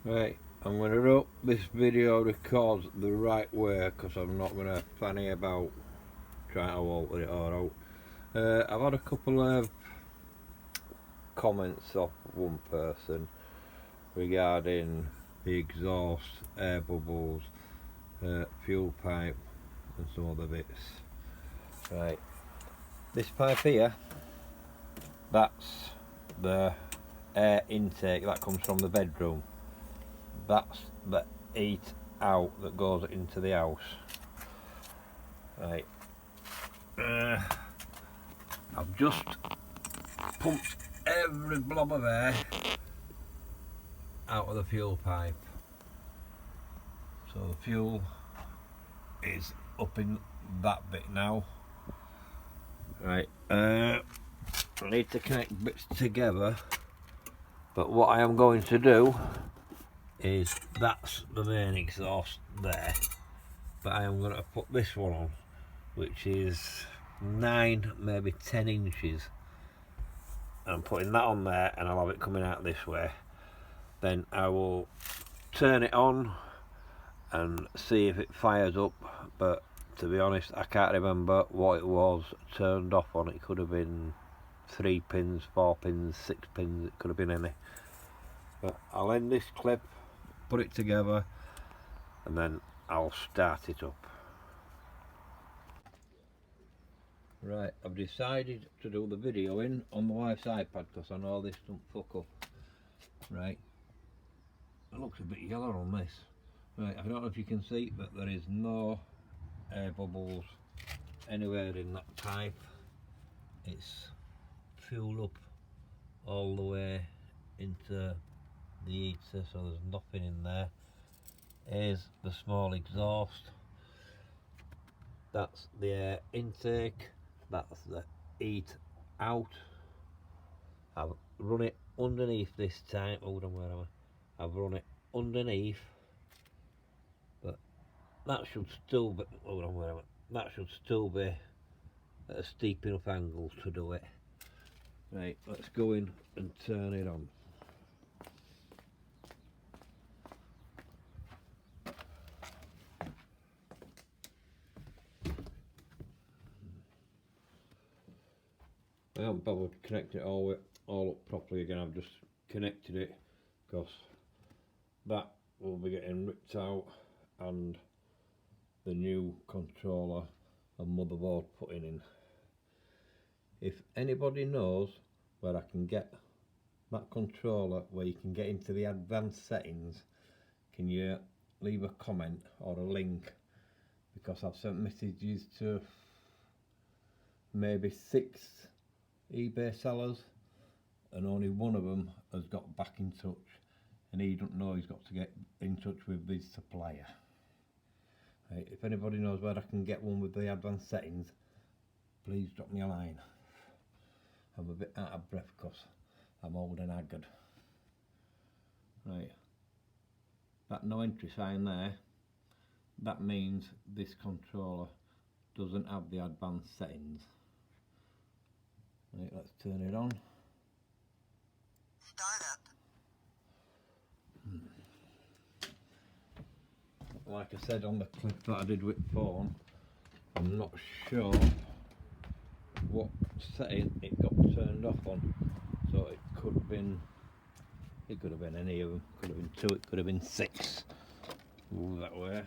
Right, I'm going to hope this video records the right way because I'm not going to fanny about trying to alter it all out. I've had a couple of comments off one person regarding the exhaust, air bubbles, fuel pipe and some other bits. Right, this pipe here, that's the air intake that comes from the bedroom. That's the heat out that goes into the house. Right, I've just pumped every blob of air out of the fuel pipe, so the fuel is up in that bit now. Right, I need to connect bits together, but what I am going to do is, that's the main exhaust there, but I am going to put this one on, which is 9 maybe 10 inches. I'm putting that on there and I'll have it coming out this way. Then I will turn it on and see if it fires up, but to be honest I can't remember what it was turned off on. It could have been 3 pins, 4 pins, 6 pins, it could have been any. But I'll end this clip, put it together, and then I'll start it up. Right, I've decided to do the videoing on my wife's iPad because I know this don't fuck up. Right, it looks a bit yellow on this. Right, I don't know if you can see, but there is no air bubbles anywhere in that pipe. It's fuel up all the way into the heater, so there's nothing in there. Here's the small exhaust. That's the air intake. That's the heat out. I've run it underneath this time. Hold on, where am I? I've run it underneath, but that should still be. Hold on, where am I? That should still be at a steep enough angle to do it. Right, let's go in and turn it on. I haven't bothered to connect it all up properly again. I've just connected it because that will be getting ripped out and the new controller and motherboard putting in. If anybody knows where I can get that controller, where you can get into the advanced settings, can you leave a comment or a link? Because I've sent messages to maybe 6 eBay sellers and only one of them has got back in touch, and he don't know he's got to get in touch with his supplier. Right, if anybody knows where I can get one with the advanced settings, please drop me a line. I'm a bit out of breath because I'm old and haggard. Right, that no entry sign there, that means this controller doesn't have the advanced settings. Right, let's turn it on. Start up. Like I said on the clip that I did with the phone, I'm not sure what setting it got turned off on, so it could have been any of them. Could have been 2, it could have been 6. Move that way.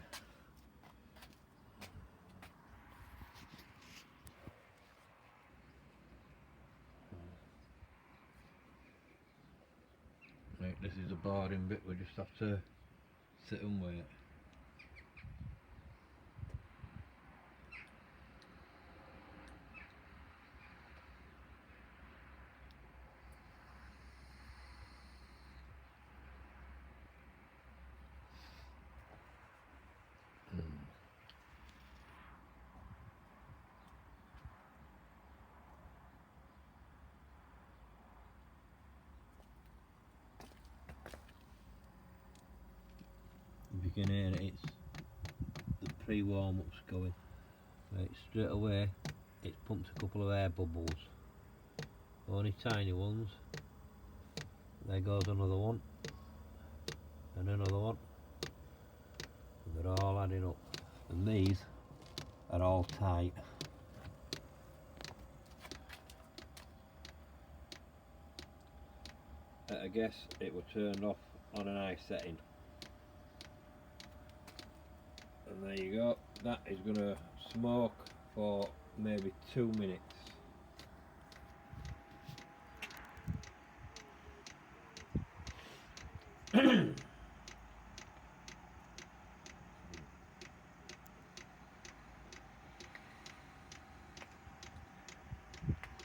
Right, this is the boring bit, we just have to sit and wait. If you can hear it, it's the pre-warm-up's going. Right, straight away it's pumped a couple of air bubbles, only tiny ones. There goes another one, and another one. And they're all adding up. And these are all tight. I guess it will turn off on an high setting. And there you go. That is going to smoke for maybe 2 minutes.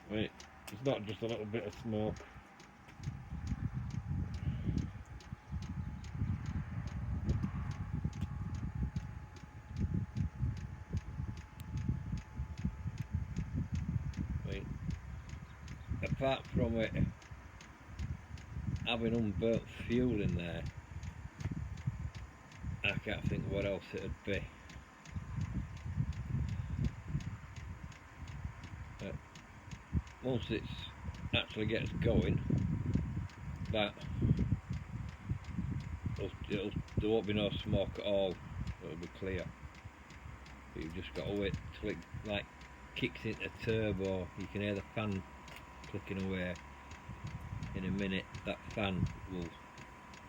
Wait, it's not just a little bit of smoke. Wait, apart from it having unburnt fuel in there, I can't think what else it'd be. But once it actually gets going, there won't be no smoke at all. It'll be clear. But you've just got to wait till it like kicks into turbo. You can hear the fan clicking away. In a minute, that fan will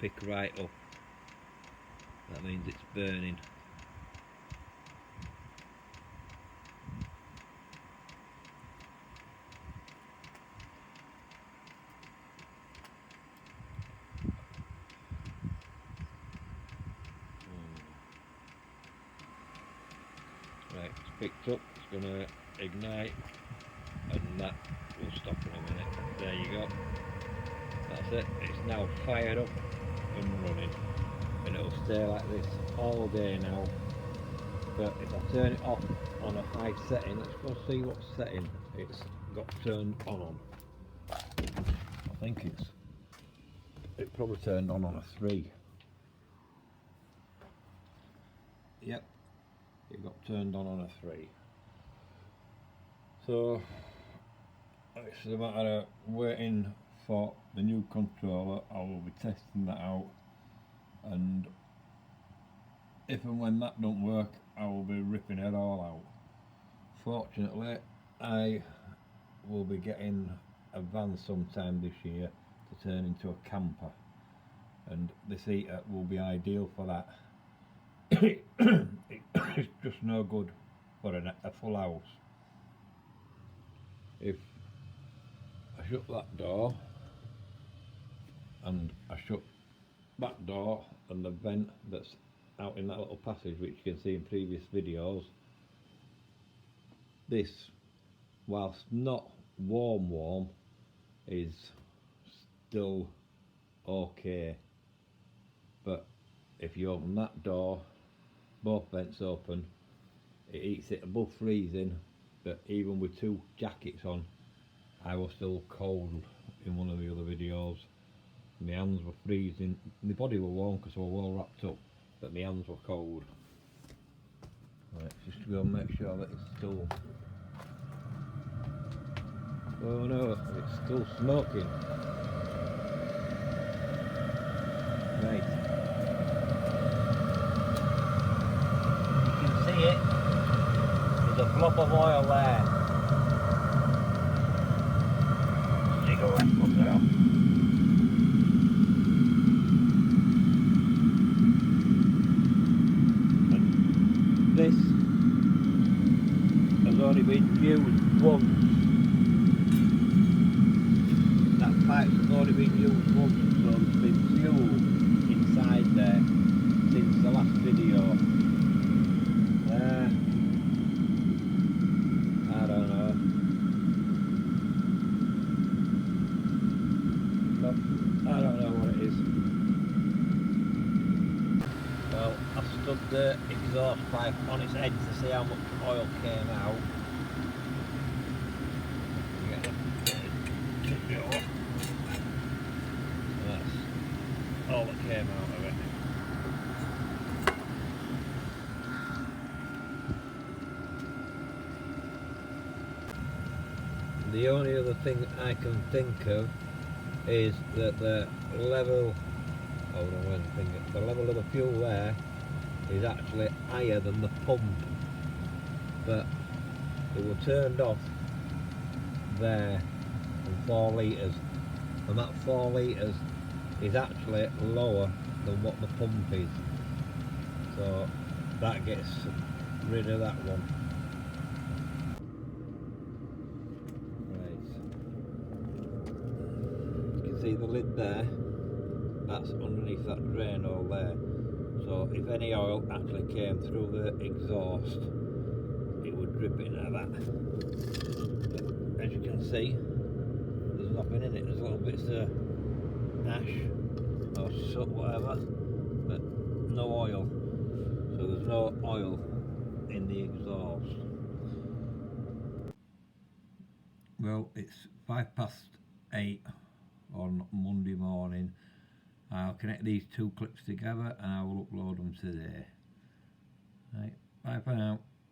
pick right up. That means it's burning. Right, it's picked up, it's going to ignite, and that will stop in a minute. There you go. That's it, it's now fired up and running. And it'll stay like this all day now. But if I turn it off on a high setting, let's go see what setting it's got turned on. I think it probably turned on a 3. Yep, it got turned on a 3. So it's a matter of waiting for the new controller. I will be testing that out, and if and when that don't work, I will be ripping it all out. Fortunately, I will be getting a van sometime this year to turn into a camper, and this heater will be ideal for that. It's just no good for a full house. If I shut that door and I shut that door and the vent that's out in that little passage, which you can see in previous videos, this, whilst not warm, is still okay. But if you open that door, both vents open, it heats it above freezing. But even with 2 jackets on, I was still cold in one of the other videos. My hands were freezing. My body were warm because I was well wrapped up, but my hands were cold. Right, just to go and make sure that it's still... Oh no, it's still smoking. Right. You can see it. There's a blob of oil there. Cigarette up there. And this has only been used once. That pipe's only been used once, so there's been fuel inside there since the last video. I don't know. But I don't know what it is. Well, I stood the exhaust pipe on its head to see how much oil came out. That's all that came out of it. The only other thing I can think of is that the level over on anything. The level of the fuel there is actually higher than the pump, but it was turned off there on 4 litres, and that 4 litres is actually lower than what the pump is, so that gets rid of that one. Right, you can see the lid there, that's underneath that drain hole there, so if any oil actually came through the exhaust it would drip into that. But as you can see, there's nothing in it. There's little bits of ash or soot, whatever, but no oil. So there's no oil in the exhaust. Well, it's 8:05 on Monday morning. I'll connect these two clips together and I will upload them today. Right, bye for now.